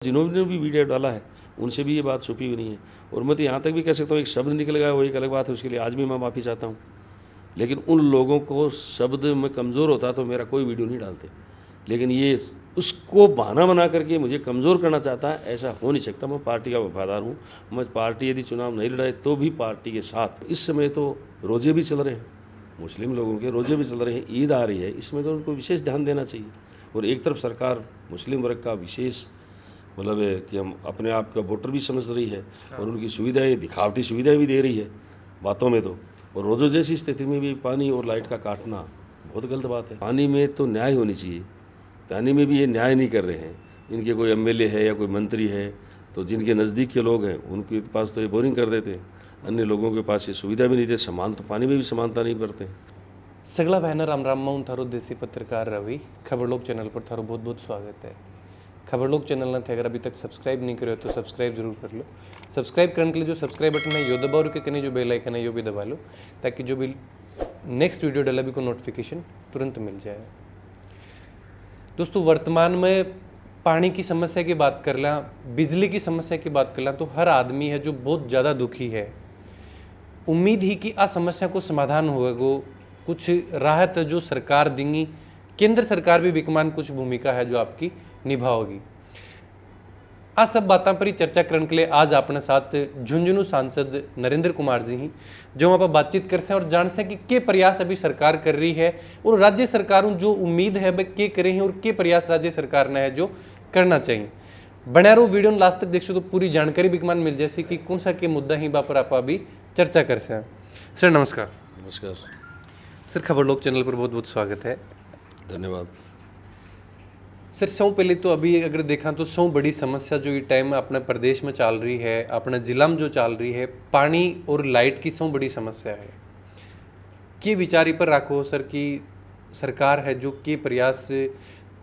जिन्होंने भी वीडियो डाला है उनसे भी ये बात छुपी हुई नहीं है। और मैं तो यहाँ तक भी कह सकता हूँ, एक शब्द निकलेगा वो एक अलग बात है, उसके लिए आज भी मैं माफ़ी चाहता हूँ। लेकिन उन लोगों को शब्द में कमज़ोर होता तो मेरा कोई वीडियो नहीं डालते, लेकिन ये उसको बहाना बना करके मुझे कमज़ोर करना चाहता है, ऐसा हो नहीं सकता। मैं पार्टी का वफादार हूँ। मैं पार्टी यदि चुनाव नहीं लड़ाए तो भी पार्टी के साथ। इस समय तो रोज़े भी चल रहे हैं, मुस्लिम लोगों के रोज़े भी चल रहे हैं, ईद आ रही है, इसमें तो उनको विशेष ध्यान देना चाहिए। और एक तरफ सरकार मुस्लिम वर्ग का विशेष मतलब है कि हम अपने आप का वोटर भी समझ रही है और उनकी सुविधाएं, दिखावटी सुविधाएं भी दे रही है बातों में तो। और रोज़ो जैसी स्थिति में भी पानी और लाइट का काटना बहुत गलत बात है। पानी में तो न्याय होनी चाहिए, पानी में भी ये न्याय नहीं कर रहे हैं। इनके कोई एमएलए है या कोई मंत्री है तो जिनके नज़दीक के लोग हैं उनके पास तो ये बोरिंग कर देते हैं, अन्य लोगों के पास ये सुविधा भी नहीं देते। समान तो पानी में भी समानता नहीं करते हैं। सगला बहना राम राम मैं थारो देसी पत्रकार रवि खबरलोक चैनल पर थारो बहुत बहुत स्वागत है। खबरलोक चैनल ने अगर अभी तक सब्सक्राइब नहीं करो तो सब्सक्राइब जरूर कर लो। सब्सक्राइब करने के लिए जो सब्सक्राइब बटन है यो दबाओ, और कहीं जो बेल आइकन है यो भी दबा लो, ताकि जो भी नेक्स्ट वीडियो डाला भी को नोटिफिकेशन तुरंत मिल जाए। दोस्तों, वर्तमान में पानी की समस्या की बात कर लें, बिजली की समस्या की बात कर लें, तो हर आदमी है जो बहुत ज़्यादा दुखी है। उम्मीद ही कि इस समस्या को समाधान होगा, कुछ राहत जो सरकार देंगी, केंद्र सरकार भी विकमान कुछ भूमिका है जो आपकी निभाओगी। आ सब बातों पर ही चर्चा करने के लिए आज अपने साथ झुंझुनू सांसद नरेंद्र कुमार जी हैं, जो हम आप बातचीत कर से और जान से कि के प्रयास अभी सरकार कर रही है और राज्य सरकारों जो उम्मीद है वह के करे हैं और के प्रयास राज्य सरकार ने है जो करना चाहिए। बना रहो वीडियो लास्ट तक देखो तो पूरी जानकारी विकमान मिल जैसे कि कौन सा के मुद्दा ही पर आप अभी चर्चा कर से। सर नमस्कार। नमस्कार सर, खबरलोक चैनल पर बहुत बहुत स्वागत है। धन्यवाद सर, सौ पहले तो अभी अगर देखा तो सौ बड़ी समस्या जो ये टाइम अपने प्रदेश में चल रही है, अपने जिला में जो चल रही है, पानी और लाइट की सौ बड़ी समस्या है। के विचारी पर रखो सर कि सरकार है जो के प्रयास,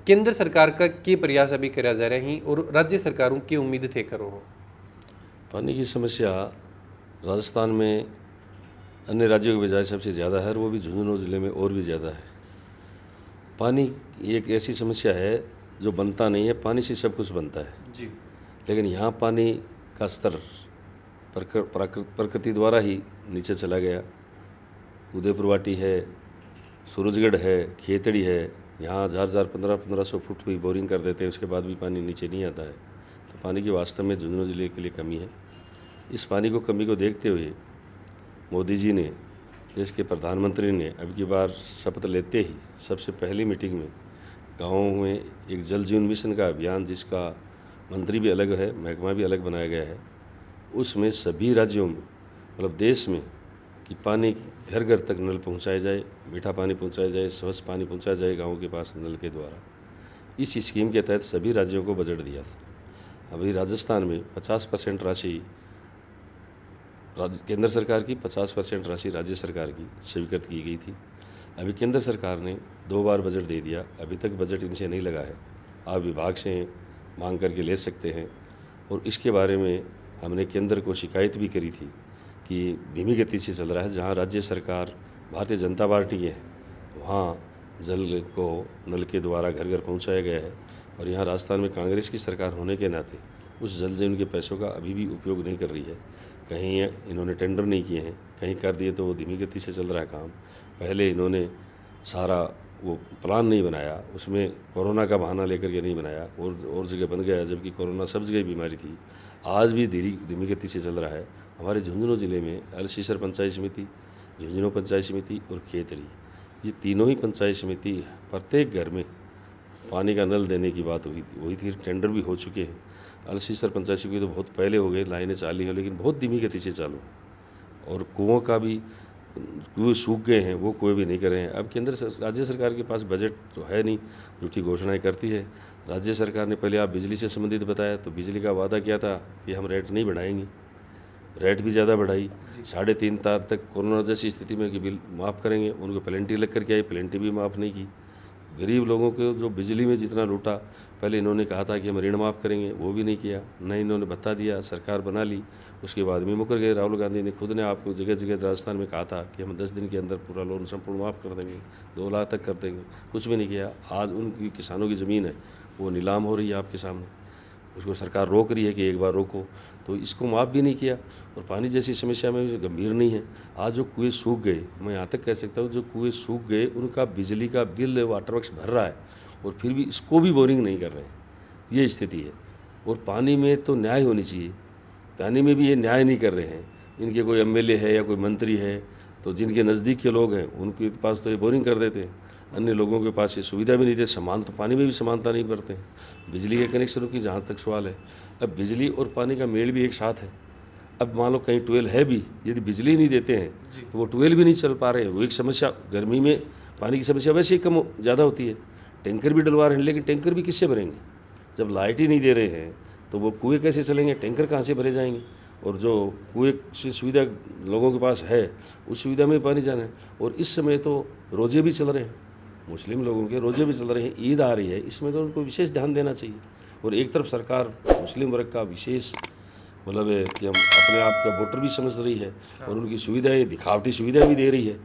केंद्र सरकार का के प्रयास अभी करा जा रहे हैं और राज्य सरकारों की उम्मीद थे करो। पानी की समस्या राजस्थान में अन्य राज्यों के बजाय सबसे ज़्यादा है और वो भी झुंझुनू ज़िले में और भी ज़्यादा है। पानी एक ऐसी समस्या है जो बनता नहीं है, पानी से सब कुछ बनता है जी। लेकिन यहाँ पानी का स्तर प्रकृति द्वारा ही नीचे चला गया। उदयपुर वाटी है, सूरजगढ़ है, खेतड़ी है, यहाँ 1500 फुट भी बोरिंग कर देते हैं, उसके बाद भी पानी नीचे नहीं आता है। तो पानी की वास्तव में झुंझुनू ज़िले के लिए कमी है। इस पानी को कमी को देखते हुए मोदी जी ने, देश के प्रधानमंत्री ने अब की बार शपथ लेते ही सबसे पहली मीटिंग में गाँवों में एक जल जीवन मिशन का अभियान, जिसका मंत्री भी अलग है, महकमा भी अलग बनाया गया है, उसमें सभी राज्यों में मतलब देश में कि पानी घर घर तक नल पहुंचाया जाए, मीठा पानी पहुंचाया जाए, स्वच्छ पानी पहुंचाया जाए गाँव के पास नल के द्वारा। इस स्कीम के तहत सभी राज्यों को बजट दिया था। अभी राजस्थान में 50% राशि केंद्र सरकार की, 50% राशि राज्य सरकार की स्वीकृत की गई थी। अभी केंद्र सरकार ने 2 बार बजट दे दिया, अभी तक बजट इनसे नहीं लगा है। आप विभाग से मांग करके ले सकते हैं। और इसके बारे में हमने केंद्र को शिकायत भी करी थी कि धीमी गति से चल रहा है। जहाँ राज्य सरकार भारतीय जनता पार्टी है वहाँ जल को नल के द्वारा घर घर पहुँचाया गया है, और यहाँ राजस्थान में कांग्रेस की सरकार होने के नाते उस जल जीवन के पैसों का अभी भी उपयोग नहीं कर रही है। कहीं इन्होंने टेंडर नहीं किए हैं, कहीं कर दिए तो वो धीमी गति से चल रहा है काम। पहले इन्होंने सारा वो प्लान नहीं बनाया, उसमें कोरोना का बहाना लेकर के नहीं बनाया और जगह बन गया, जबकि कोरोना सब जगह बीमारी थी। आज भी धीमी गति से चल रहा है। हमारे झुंझुनू ज़िले में अलसीसर पंचायत समिति, झुंझुनू पंचायत समिति और खेतड़ी, ये तीनों ही पंचायत समिति प्रत्येक घर में पानी का नल देने की बात हुई थी। टेंडर भी हो चुके हैं। अलसीसर पंचायत समिति तो बहुत पहले हो गए, लाइनें चाली हैं, लेकिन बहुत धीमी गति से चालू। और कुओं का भी, कुएँ सूख गए हैं, वो कुएँ भी नहीं कर रहे हैं। अब राज्य सरकार के पास बजट तो है नहीं, झूठी घोषणाएं करती है। राज्य सरकार ने पहले आप बिजली से संबंधित बताया तो बिजली का वादा किया था कि हम रेट नहीं बढ़ाएंगे, रेट भी ज़्यादा बढ़ाई। 3.5 तार तक कोरोना जैसी स्थिति में कि बिल माफ़ करेंगे, उनको प्लेंटी लग करके आई, प्लेंटी भी माफ़ नहीं की। गरीब लोगों को जो बिजली में जितना लूटा, पहले इन्होंने कहा था कि हम ऋण माफ़ करेंगे, वो भी नहीं किया। न इन्होंने बता दिया, सरकार बना ली, उसके बाद में मुकर गए। राहुल गांधी ने खुद ने आपको जगह जगह राजस्थान में कहा था कि हम 10 दिन के अंदर पूरा लोन संपूर्ण माफ़ कर देंगे, 2 लाख तक कर देंगे, कुछ भी नहीं किया। आज उनकी किसानों की ज़मीन है वो नीलाम हो रही है आपके सामने। उसको सरकार रोक रही है कि एक बार रोको, तो इसको माफ़ भी नहीं किया। और पानी जैसी समस्या में गंभीर नहीं है। आज जो कुएँ सूख गए, मैं यहाँ तक कह सकता हूँ जो कुएँ सूख गए उनका बिजली का बिल वाटर वर्क्स भर रहा है और फिर भी इसको भी बोरिंग नहीं कर रहे हैं, ये स्थिति है। और पानी में तो न्याय होनी चाहिए, पानी में भी ये न्याय नहीं कर रहे हैं। इनके कोई एमएलए है या कोई मंत्री है तो जिनके नज़दीक के लोग हैं उनके पास तो ये बोरिंग कर देते हैं, अन्य लोगों के पास ये सुविधा भी नहीं देते। समान तो पानी में भी समानता नहीं करते हैं। बिजली के कनेक्शनों की जहाँ तक सवाल है, अब बिजली और पानी का मेल भी एक साथ है। अब मान लो कहीं ट्वेल है भी, यदि बिजली नहीं देते हैं तो वो ट्वेल भी नहीं चल पा रहे हैं। वो एक समस्या, गर्मी में पानी की समस्या वैसे ही कम ज़्यादा होती है। टैंकर भी डलवा रहे हैं, लेकिन टैंकर भी किससे भरेंगे जब लाइट ही नहीं दे रहे हैं? तो वो कुएँ कैसे चलेंगे, टैंकर कहाँ से भरे जाएंगे? और जो कुएँ से सुविधा लोगों के पास है उस सुविधा में पानी जाना है। और इस समय तो रोजे भी चल रहे हैं, मुस्लिम लोगों के रोजे भी चल रहे हैं, ईद आ रही है, इसमें तो उनको विशेष ध्यान देना चाहिए। और एक तरफ सरकार मुस्लिम वर्ग का विशेष मतलब है कि हम अपने आप का वोटर भी समझ रही है और उनकी सुविधाएं, दिखावटी सुविधाएं भी दे रही है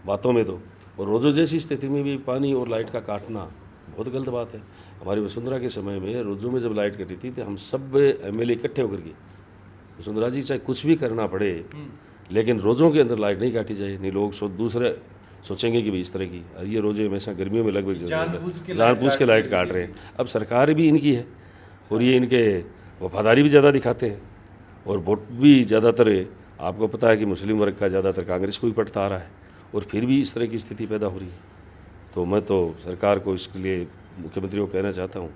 बातों में तो। और रोज़ों जैसी स्थिति में भी पानी और लाइट का काटना बहुत गलत बात है। हमारी वसुंधरा के समय में रोज़ों में जब लाइट कटी थी तो हम सब एमएलए इकट्ठे होकर के, वसुंधरा जी चाहे कुछ भी करना पड़े लेकिन रोज़ों के अंदर लाइट नहीं काटी जाए, नहीं लोग दूसरे सोचेंगे कि भाई इस तरह की ये रोज़े हमेशा गर्मियों में लगभग जानबूझ के लाइट काट रहे हैं। अब सरकार भी इनकी है और ये इनके वफादारी भी ज़्यादा दिखाते हैं और वोट भी ज़्यादातर, आपको पता है कि मुस्लिम वर्ग का ज़्यादातर कांग्रेस को ही पड़ता आ रहा है और फिर भी इस तरह की स्थिति पैदा हो रही है। तो मैं तो सरकार को इसके लिए, मुख्यमंत्री को कहना चाहता हूँ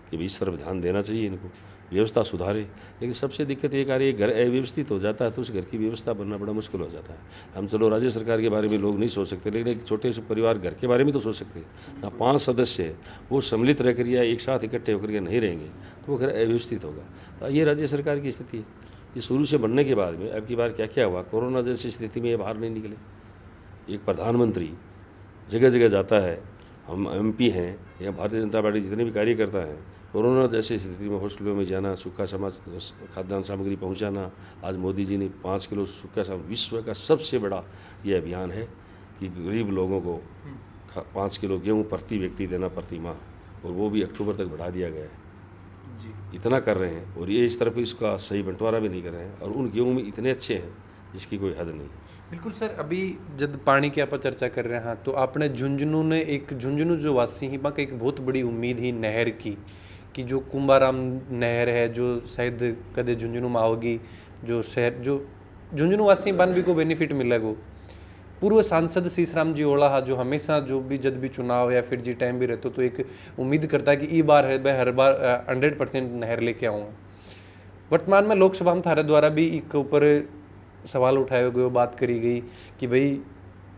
कि भाई इस तरफ ध्यान देना चाहिए, इनको व्यवस्था सुधारे। लेकिन सबसे दिक्कत ये आ रही है, घर अव्यवस्थित हो जाता है तो उस घर की व्यवस्था बनना बड़ा मुश्किल हो जाता है। हम चलो राज्य सरकार के बारे में लोग नहीं सोच सकते, लेकिन एक छोटे से परिवार घर के बारे में तो सोच सकते हैं ना। 5 सदस्य है, वो सम्मिलित रहकर या एक साथ इकट्ठे होकर के नहीं रहेंगे तो वो घर अव्यवस्थित होगा। तो ये राज्य सरकार की स्थिति है। ये शुरू से बढ़ने के बाद में अब की बार क्या क्या हुआ, कोरोना जैसी स्थिति में ये बाहर नहीं निकले। एक प्रधानमंत्री जगह जगह जाता है, हम एमपी हैं या भारतीय जनता पार्टी जितने भी कार्यकर्ता हैं, कोरोना जैसी स्थिति में हॉस्पिटलों में जाना, सूखा खाद्यान्न सामग्री पहुंचाना। आज मोदी जी ने 5 किलो सूखा सामग्री, विश्व का सबसे बड़ा ये अभियान है कि गरीब लोगों को 5 किलो गेहूँ प्रति व्यक्ति देना प्रति माह, और वो भी अक्टूबर तक बढ़ा दिया गया है जी। इतना कर रहे हैं और ये इस तरफ इसका सही बंटवारा भी नहीं कर रहे हैं और उन गेहूँ में इतने अच्छे हैं जिसकी कोई हद नहीं। बिल्कुल सर, अभी जब पानी की आप चर्चा कर रहे हैं तो आपने झुंझुनू ने एक झुंझुनू जो वासी ही बाकी एक बहुत बड़ी उम्मीद ही नहर की कि जो कुंभाराम नहर है जो शायद कदे झुंझुनू में आओगी, जो शहर जो झुंझुनू वासी बन भी को बेनिफिट मिलेगा। पूर्व सांसद सीसराम जी ओला जो हमेशा जो भी जब भी चुनाव या फिर जी टाइम भी रहते तो एक उम्मीद करता है कि ई बार है मैं हर बार 100% नहर लेके आऊँगा। वर्तमान में लोकसभा में थारे द्वारा भी एक ऊपर सवाल उठाए गए, बात करी गई कि भाई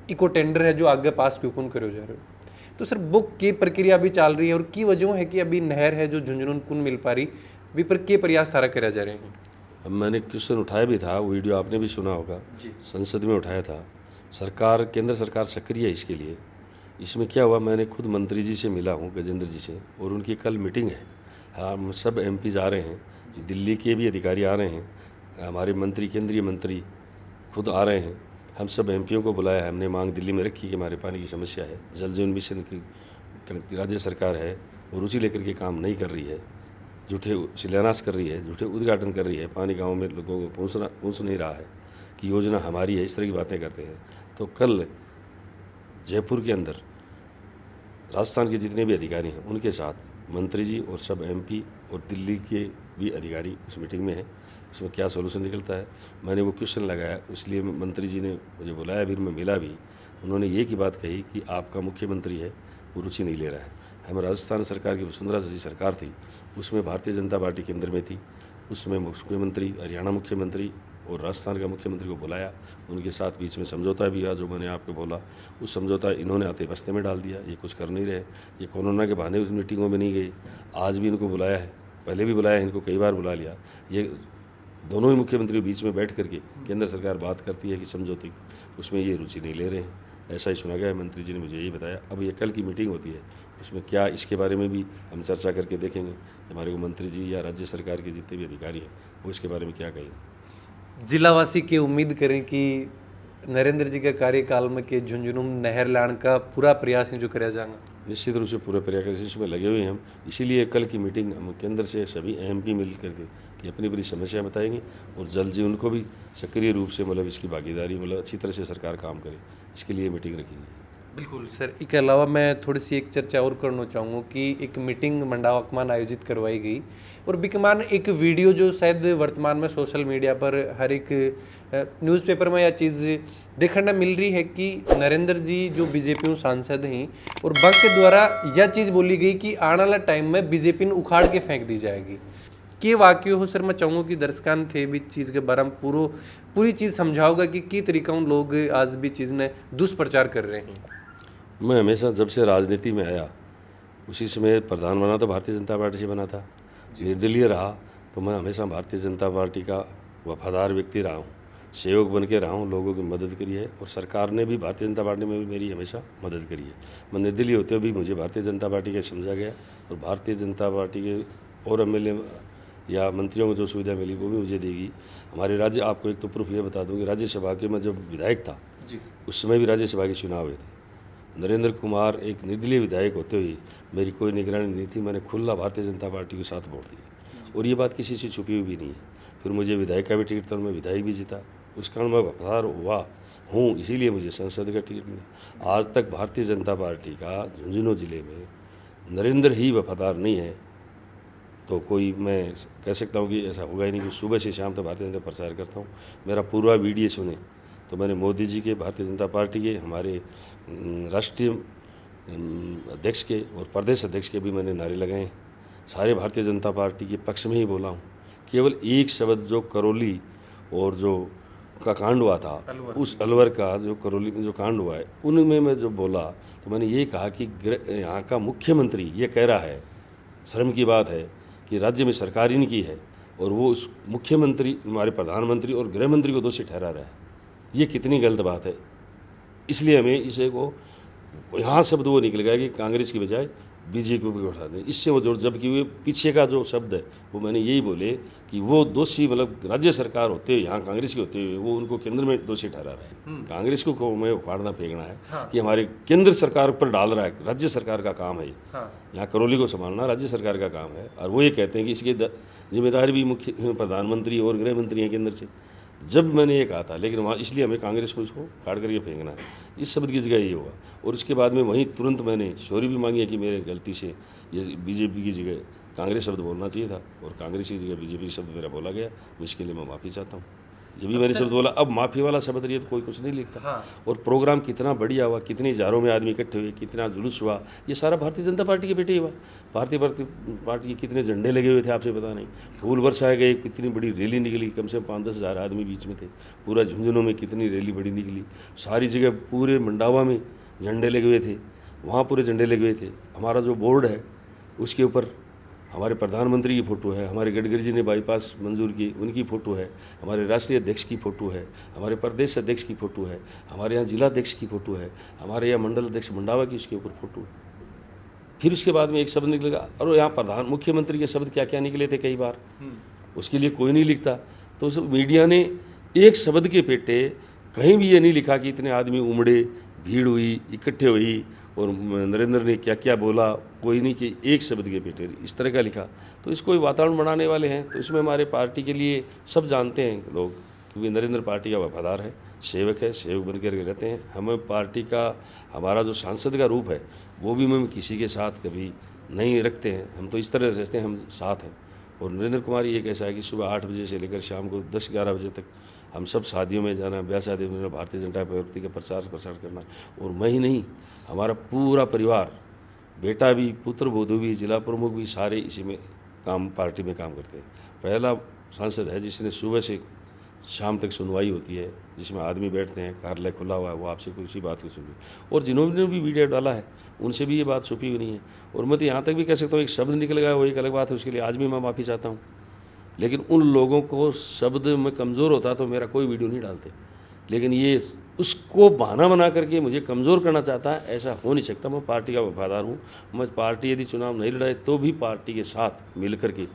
इको टेंडर है जो आगे पास क्यों कौन करो जा रहे हो। तो सर बुक की प्रक्रिया भी चल रही है और की वजह है कि अभी नहर है जो झुंझुनू कौन मिल पा रही भी पर के प्रयास थारा करा जा रहे हैं। अब मैंने क्वेश्चन उठाया भी था, वो वीडियो आपने भी सुना होगा, संसद में उठाया था। सरकार, केंद्र सरकार सक्रिय है इसके लिए। इसमें क्या हुआ, मैंने खुद मंत्री जी से मिला हूँ, गजेंद्र जी से, और उनकी कल मीटिंग है। हम सब एमपी जा रहे हैं, दिल्ली के भी अधिकारी आ रहे हैं, हमारे मंत्री, केंद्रीय मंत्री खुद आ रहे हैं। हम सब एमपीओं को बुलाया है। हमने मांग दिल्ली में रखी कि हमारे पानी की समस्या है। जल जीवन मिशन की राज्य सरकार है वो रुचि लेकर के काम नहीं कर रही है, झूठे शिलान्यास कर रही है, झूठे उद्घाटन कर रही है, पानी गाँव में लोगों को पहुँच नहीं रहा है कि योजना हमारी है, इस तरह की बातें करते हैं। तो कल जयपुर के अंदर राजस्थान के जितने भी अधिकारी हैं उनके साथ मंत्री जी और सब एमपी और दिल्ली के भी अधिकारी उस मीटिंग में हैं। उसमें क्या सोल्यूशन निकलता है, मैंने वो क्वेश्चन लगाया, इसलिए मंत्री जी ने मुझे बुलाया भी, मैं मिला भी। उन्होंने ये की बात कही कि आपका मुख्यमंत्री है वो रुचि नहीं ले रहा है। हम राजस्थान सरकार की वसुंधरा जी सरकार थी, उसमें भारतीय जनता पार्टी केंद्र में थी, उसमें मुख्यमंत्री, हरियाणा मुख्यमंत्री और राजस्थान का मुख्यमंत्री को बुलाया, उनके साथ बीच में समझौता भी हुआ जो मैंने आपको बोला। उस समझौता इन्होंने आते बस्ते में डाल दिया, ये कुछ कर नहीं रहे, ये कोरोना के बहाने उस मीटिंगों में नहीं गए। आज भी इनको बुलाया है, पहले भी बुलाया है, इनको कई बार बुला लिया। ये दोनों ही मुख्यमंत्री बीच में बैठ करके केंद्र सरकार बात करती है कि समझौते की, उसमें ये रुचि नहीं ले रहे हैं, ऐसा ही सुना गया है। मंत्री जी ने मुझे यही बताया। अब ये कल की मीटिंग होती है, उसमें क्या इसके बारे में भी हम चर्चा करके देखेंगे। हमारे को मंत्री जी या राज्य सरकार के जितने भी अधिकारी हैं वो इसके बारे में क्या कहेंगे। जिलावासी की उम्मीद करें कि नरेंद्र जी के कार्यकाल में के झुंझुनू में नहर लाने का पूरा प्रयास है जो कराया जाएगा। निश्चित रूप से पूरे प्रयास में लगे हुए हैं हम। इसीलिए कल की मीटिंग हम केंद्र से सभी एमपी मिल करके कि अपनी अपनी समस्या बताएंगे और जल्द जी उनको भी सक्रिय रूप से मतलब इसकी भागीदारी मतलब अच्छी तरह से सरकार काम करे, इसके लिए मीटिंग रखेंगे। बिल्कुल सर, इसके अलावा मैं थोड़ी सी एक चर्चा और करना चाहूँगा कि एक मीटिंग मंडावकमान आयोजित करवाई गई और बिकमान एक वीडियो जो शायद वर्तमान में सोशल मीडिया पर हर एक न्यूज़पेपर में यह चीज़ देखने मिल रही है कि नरेंद्र जी जो बीजेपी सांसद हैं और बंक के द्वारा यह चीज़ बोली गई कि आने वाला टाइम में बीजेपी ने उखाड़ के फेंक दी जाएगी। के वाक्य हो सर, मैं चाहूँगा कि दर्शकान थे भी चीज़ के बारे में पूरी चीज़ समझाओगा कि तरीका लोग आज भी चीज़ ने दुष्प्रचार कर रहे हैं। मैं हमेशा जब से राजनीति में आया उसी समय प्रधान बना तो भारतीय जनता पार्टी से बना था, निर्दलीय रहा तो मैं हमेशा भारतीय जनता पार्टी का वफादार व्यक्ति रहा हूँ, सेवक बन के रहा हूँ, लोगों की मदद करी है और सरकार ने भी भारतीय जनता पार्टी में भी मेरी हमेशा मदद करी है। मैं निर्दलीय होते हुए भी मुझे भारतीय जनता पार्टी का समझा गया और भारतीय जनता पार्टी के और एमएलए या मंत्रियों को जो सुविधा मिली वो भी मुझे देगी। हमारे राज्य, आपको एक तो प्रूफ ये बता दूँ कि राज्यसभा के मैं जब विधायक था उस समय भी राज्यसभा के चुनाव हुए थे। नरेंद्र कुमार एक निर्दलीय विधायक होते हुए मेरी कोई निगरानी नहीं थी, मैंने खुला भारतीय जनता पार्टी के साथ वोट दिया और ये बात किसी से छुपी हुई भी नहीं है। फिर मुझे विधायक का भी टिकट था, मैं विधायक भी जीता, उस कारण मैं वफादार हुआ हूँ, इसीलिए मुझे संसद का टिकट मिला। आज तक भारतीय जनता पार्टी का झुंझुनू जिले में नरेंद्र ही वफादार नहीं है तो कोई मैं कह सकता हूँ कि ऐसा होगा ही नहीं कि सुबह से शाम तक भारतीय जनता प्रचार करता हूँ। मेरा पूरा वीडियो सुने तो मैंने मोदी जी के, भारतीय जनता पार्टी के, हमारे राष्ट्रीय अध्यक्ष के और प्रदेश अध्यक्ष के भी मैंने नारे लगाए हैं। सारे भारतीय जनता पार्टी के पक्ष में ही बोला हूँ। केवल एक शब्द जो करौली और जो का कांड हुआ था, उस अलवर का जो करौली में जो कांड हुआ है उनमें मैं जो बोला तो मैंने ये कहा कि यहाँ का मुख्यमंत्री ये कह रहा है, शर्म की बात है कि राज्य में सरकार ही नहीं की है और वो उस मुख्यमंत्री, हमारे प्रधानमंत्री और गृह मंत्री को दोषी ठहरा रहा है। ये कितनी गलत बात है। इसलिए हमें इसे को यहाँ शब्द वो निकल गया कि कांग्रेस की बजाय बीजेपी को उठा दें, इससे वो जोड़, जबकि वो पीछे का जो शब्द है वो मैंने यही बोले कि वो दोषी मतलब राज्य सरकार होते हुए, यहाँ कांग्रेस के होते हुए वो उनको केंद्र में दोषी ठहरा रहा है। कांग्रेस को मैं उखाड़ना फेंकना है कि हमारे केंद्र सरकार पर डाल रहा है, राज्य सरकार का काम है। यहाँ करौली को संभालना राज्य सरकार का काम है और वो ये कहते हैं कि इसकी जिम्मेदारी भी मुख्य प्रधानमंत्री और गृह मंत्री हैं केंद्र से। जब मैंने ये कहा था, लेकिन वहाँ इसलिए हमें कांग्रेस को इसको काट करके फेंकना है, इस शब्द की जगह ये होगा। और उसके बाद में वहीं तुरंत मैंने सॉरी भी मांगी है कि मेरे गलती से ये बीजेपी की जगह कांग्रेस शब्द बोलना चाहिए था और कांग्रेस की जगह बीजेपी शब्द मेरा बोला गया, इसके लिए मैं माफ़ी चाहता हूँ। ये भी मैंने शब्द बोला। अब माफ़ी वाला शब्द रही तो कोई कुछ नहीं लिखता। और प्रोग्राम कितना बढ़िया हुआ, कितनी हज़ारों में आदमी इकट्ठे हुए, कितना जुलूस हुआ, ये सारा भारतीय जनता पार्टी के बेटे ही हुआ। भारतीय पार्टी के कितने झंडे लगे हुए थे आपसे पता नहीं, फूल बरसाए गए, कितनी बड़ी रैली निकली, कम से कम 5-10 हज़ार आदमी बीच में थे। पूरा झुंझुनू में कितनी रैली बड़ी निकली, सारी जगह पूरे मंडावा में झंडे लगे हुए थे, वहाँ पूरे झंडे लगे हुए थे। हमारा जो बोर्ड है उसके ऊपर हमारे प्रधानमंत्री की फ़ोटो है, हमारे गडकरी जी ने बाईपास मंजूर की उनकी फ़ोटो है, हमारे राष्ट्रीय अध्यक्ष की फ़ोटो है, हमारे प्रदेश अध्यक्ष की फ़ोटो है, हमारे यहाँ जिला अध्यक्ष की फ़ोटो है, हमारे यहाँ मंडल अध्यक्ष मंडावा की उसके ऊपर फ़ोटो है। फिर उसके बाद में एक शब्द निकलेगा और यहाँ मुख्यमंत्री के शब्द क्या क्या निकले थे कई बार, उसके लिए कोई नहीं लिखता। तो उस मीडिया ने एक शब्द के पेटे कहीं भी ये नहीं लिखा कि इतने आदमी उमड़े, भीड़ हुई, इकट्ठे हुई और नरेंद्र ने क्या क्या बोला, कोई नहीं कि एक शब्द के पेटे इस तरह का लिखा। तो इसको वातावरण बनाने वाले हैं, तो इसमें हमारे पार्टी के लिए सब जानते हैं लोग, क्योंकि नरेंद्र पार्टी का वफादार है, सेवक है, सेवक बन कर रहते हैं। हमें पार्टी का, हमारा जो सांसद का रूप है वो भी हम किसी के साथ कभी नहीं रखते हैं, हम तो इस तरह से रहते हैं, हम साथ हैं। और नरेंद्र कुमार ये कैसा है कि सुबह 8 बजे से लेकर शाम को 10-11 बजे तक हम सब शादियों में जाना, ब्याह शादी में भारतीय जनता पार्टी का प्रसार करना। और मैं ही नहीं, हमारा पूरा परिवार, बेटा भी, पुत्र वधू भी, जिला प्रमुख भी, सारे इसी में पार्टी में काम करते हैं। पहला सांसद है जिसने सुबह से शाम तक सुनवाई होती है, जिसमें आदमी बैठते हैं, कार्यालय खुला हुआ है, वो आपसे किसी बात को सुनिए। और जिन्होंने भी वीडियो डाला है उनसे भी ये बात छुपी हुई नहीं है। और मैं तो यहाँ तक भी कह सकता हूँ एक शब्द निकल गया वो एक अलग बात है, उसके लिए आज भी मैं माफ़ी चाहता हूँ। लेकिन उन लोगों को शब्द में कमज़ोर होता तो मेरा कोई वीडियो नहीं डालते, लेकिन ये उसको बहाना बना करके मुझे कमज़ोर करना चाहता है, ऐसा हो नहीं सकता। मैं पार्टी का वफादार हूँ, मैं पार्टी यदि चुनाव नहीं लड़ाए तो भी पार्टी के साथ मिल कर के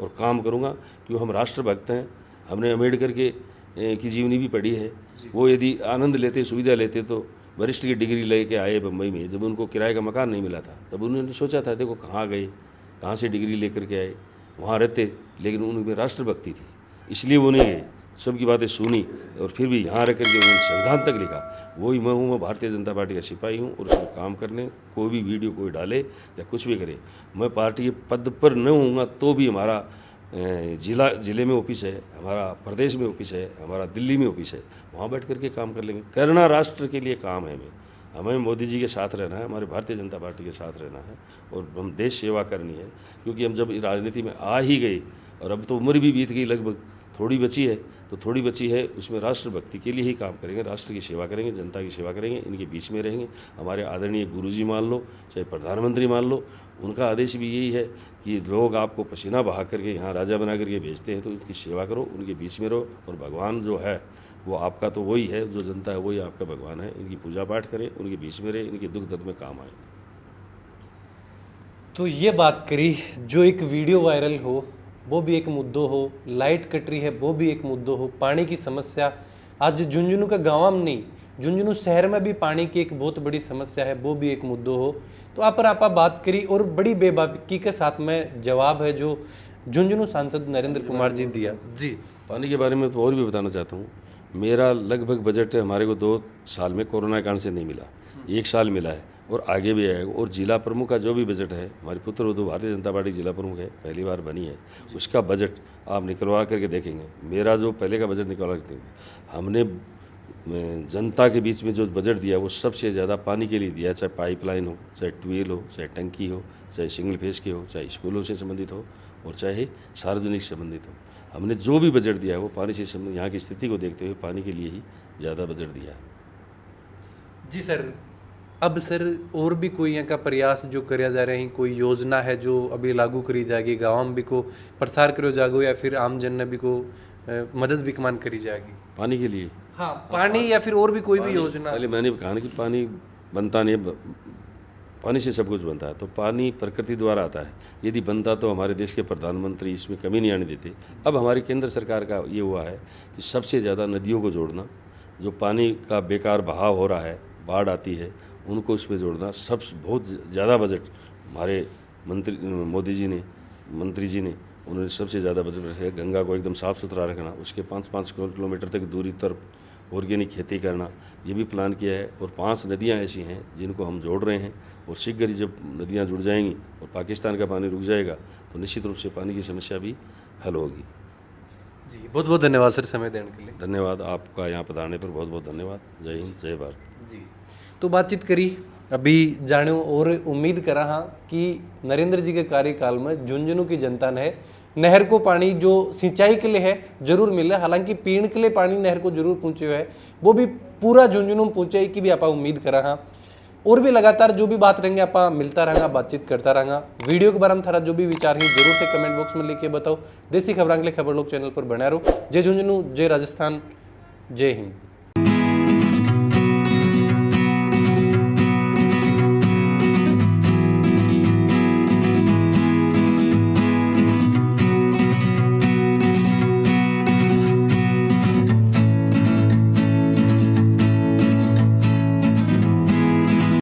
और काम करूँगा, क्योंकि हम राष्ट्रभक्त हैं। हमने अम्बेडकर के की जीवनी भी पढ़ी है। वो यदि आनंद लेते, सुविधा लेते तो वरिष्ठ की डिग्री लेके आए बम्बई में, जब उनको किराए का मकान नहीं मिला था तब उन्होंने सोचा था देखो कहाँ गए, कहाँ से डिग्री लेकर के आए, वहाँ रहते, लेकिन उनमें राष्ट्रभक्ति थी इसलिए वो नहीं गए, सबकी बातें सुनी और फिर भी यहाँ रह करके उन्होंने संविधान तक लिखा। वही मैं भारतीय जनता पार्टी का सिपाही हूँ और उसमें काम करने, कोई भी वीडियो कोई डाले या कुछ भी करे, मैं पार्टी के पद पर न होऊंगा तो भी हमारा जिले में ऑफिस है, हमारा प्रदेश में ऑफिस है, हमारा दिल्ली में ऑफिस है, वहाँ बैठ करके काम कर लेंगे। करना राष्ट्र के लिए काम है, हमें मोदी जी के साथ रहना है, हमारे भारतीय जनता पार्टी के साथ रहना है और हम देश सेवा करनी है। क्योंकि हम जब राजनीति में आ ही गए और अब तो उम्र भी बीत गई, लगभग थोड़ी बची है, तो थोड़ी बची है उसमें राष्ट्रभक्ति के लिए ही काम करेंगे, राष्ट्र की सेवा करेंगे, जनता की सेवा करेंगे, इनके बीच में रहेंगे। हमारे आदरणीय गुरुजी मान लो, चाहे प्रधानमंत्री मान लो, उनका आदेश भी यही है कि लोग आपको पसीना बहा करके यहाँ राजा बना करके भेजते हैं तो उसकी सेवा करो, उनके बीच में रहो और भगवान जो है वो आपका तो वही है, जो जनता है वही आपका भगवान है। इनकी पूजा पाठ करें, उनके बीच में रहे, इनके दुख दर्द में काम आए। तो ये बात करी, जो एक वीडियो वायरल हो वो भी एक मुद्दो हो, लाइट कट रही है वो भी एक मुद्दो हो, पानी की समस्या आज झुंझुनू का गाँव में नहीं, झुंझुनू शहर में भी पानी की एक बहुत बड़ी समस्या है, वो भी एक मुद्दो हो। तो आप पर आप बात करी और बड़ी बेबाकी के साथ में जवाब है जो झुंझुनू सांसद नरेंद्र कुमार जी दिया। जी पानी के बारे में तो और भी बताना चाहता हूँ। मेरा लगभग बजट हमारे को 2 साल में कोरोना कांड से नहीं मिला, 1 साल मिला है और आगे भी आएगा। और जिला प्रमुख का जो भी बजट है, हमारी पुत्र वधू भारतीय जनता पार्टी जिला प्रमुख है, पहली बार बनी है, उसका बजट आप निकलवा करके देखेंगे। मेरा जो पहले का बजट निकलवा करके हमने जनता के बीच में जो बजट दिया वो सबसे ज़्यादा पानी के लिए दिया, चाहे पाइपलाइन हो, चाहे ट्यूबवेल हो, चाहे टंकी हो, चाहे सिंगल फेस के हो, चाहे स्कूलों से संबंधित हो और चाहे सार्वजनिक संबंधित हो। हमने जो भी बजट दिया है वो पानी से संबंधित, यहाँ की स्थिति को देखते हुए पानी के लिए ही ज़्यादा बजट दिया है। जी सर, अब सर और भी कोई यहाँ का प्रयास जो करा जा रहे हैं, कोई योजना है जो अभी लागू करी जाएगी, गाँव में भी को प्रसार करो जागो या फिर आम जन भी को मदद भी कमान करी जाएगी पानी के लिए? हाँ, पानी या फिर और भी कोई भी योजना? पहले मैंने कहा ना कि पानी बनता नहीं, पानी से सब कुछ बनता है, तो पानी प्रकृति द्वारा आता है। यदि बनता तो हमारे देश के प्रधानमंत्री इसमें कमी नहीं आने देते। अब हमारी केंद्र सरकार का ये हुआ है कि सबसे ज़्यादा नदियों को जोड़ना, जो पानी का बेकार बहाव हो रहा है, बाढ़ आती है, उनको उसमें जोड़ना, सब बहुत ज़्यादा बजट हमारे मोदी जी ने, मंत्री जी ने, उन्होंने सबसे ज़्यादा बजट रखा है। गंगा को एकदम साफ़ सुथरा रखना, उसके 5-5 किलोमीटर तक दूरी तरफ ऑर्गेनिक खेती करना, ये भी प्लान किया है। और 5 नदियाँ ऐसी हैं जिनको हम जोड़ रहे हैं और शीघ्र ही जब नदियाँ जुड़ जाएंगी और पाकिस्तान का पानी रुक जाएगा तो निश्चित रूप से पानी की समस्या भी हल होगी। जी बहुत बहुत धन्यवाद सर समय देने के लिए। धन्यवाद आपका, यहाँ पधारने पर बहुत बहुत धन्यवाद। जय हिंद, जय भारत। जी तो बातचीत करी, अभी जानो और उम्मीद करा हाँ कि नरेंद्र जी के कार्यकाल में झुंझुनू की जनता ने नहर को पानी जो सिंचाई के लिए है जरूर मिला, हालांकि पीने के लिए पानी नहर को जरूर पहुँचे हुए है, वो भी पूरा झुंझुनू में पहुँचे की भी आप उम्मीद करा हाँ। और भी लगातार जो भी बात रहेंगे आप मिलता रहेंगे, बातचीत करता रहेंगे। वीडियो के बारे में थारा जो भी विचार है जरूर से कमेंट बॉक्स में लिख के बताओ। देसी खबरों के लिए खबर लोग चैनल पर बना रहो। जय झुंझुनू, जय राजस्थान, जय हिंद।